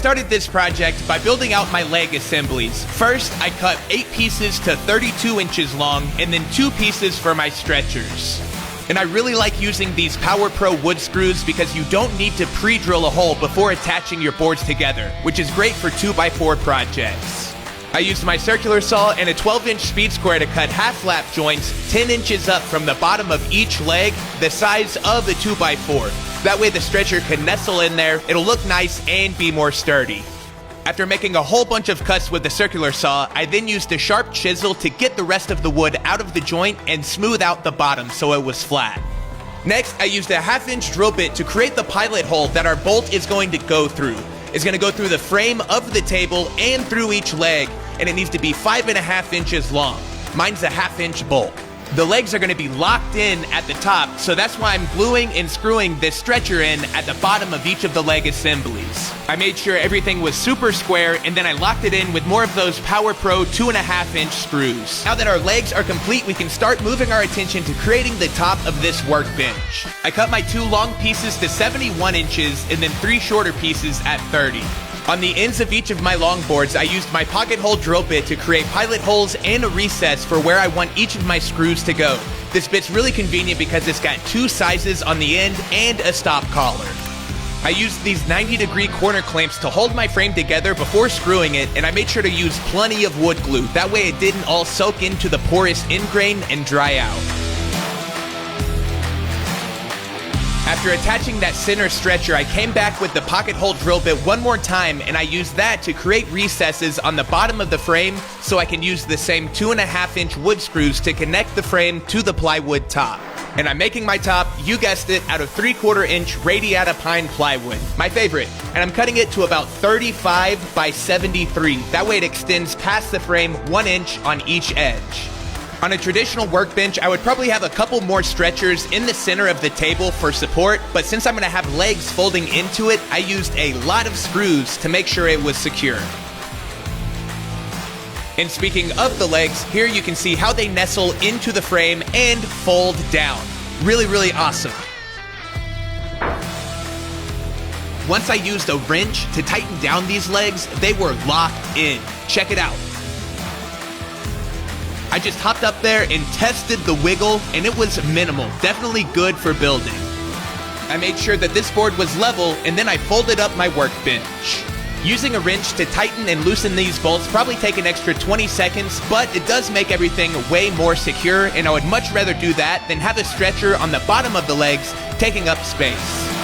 started this project by building out my leg assemblies. First, I cut 8 pieces to 32 inches long, and then 2 pieces for my stretchers. And I really like using these Power Pro wood screws because you don't need to pre-drill a hole before attaching your boards together, which is great for 2x4 projects. I used my circular saw and a 12-inch speed square to cut half-lap joints 10 inches up from the bottom of each leg, the size of a 2x4. That way the stretcher can nestle in there, it'll look nice and be more sturdy. After making a whole bunch of cuts with the circular saw, I then used a sharp chisel to get the rest of the wood out of the joint and smooth out the bottom so it was flat. Next, I used a 1/2-inch drill bit to create the pilot hole that our bolt is going to go through. It's going to go through the frame of the table and through each leg, and it needs to be 5.5 inches long. Mine's a 1/2-inch bolt. The legs are going to be locked in at the top, so that's why I'm gluing and screwing this stretcher in at the bottom of each of the leg assemblies. I made sure everything was super square, and then I locked it in with more of those Power Pro 2.5-inch screws. Now that our legs are complete, we can start moving our attention to creating the top of this workbench. I cut my 2 long pieces to 71 inches and then 3 shorter pieces at 30. On the ends of each of my longboards, I used my pocket hole drill bit to create pilot holes and a recess for where I want each of my screws to go. This bit's really convenient because it's got 2 sizes on the end and a stop collar. I used these 90-degree corner clamps to hold my frame together before screwing it, and I made sure to use plenty of wood glue. That way it didn't all soak into the porous end grain and dry out. After attaching that center stretcher, I came back with the pocket hole drill bit one more time, and I used that to create recesses on the bottom of the frame so I can use the same 2.5-inch wood screws to connect the frame to the plywood top. And I'm making my top, you guessed it, out of 3/4-inch radiata pine plywood, my favorite. And I'm cutting it to about 35 by 73. That way it extends past the frame 1 inch on each edge. On a traditional workbench, I would probably have a couple more stretchers in the center of the table for support, but since I'm going to have legs folding into it, I used a lot of screws to make sure it was secure. And speaking of the legs, here you can see how they nestle into the frame and fold down. Really, really awesome. Once I used a wrench to tighten down these legs, they were locked in. Check it out. I just hopped up there and tested the wiggle, and it was minimal. Definitely good for building. I made sure that this board was level, and then I folded up my workbench. Using a wrench to tighten and loosen these bolts probably take an extra 20 seconds, but it does make everything way more secure, and I would much rather do that than have a stretcher on the bottom of the legs taking up space.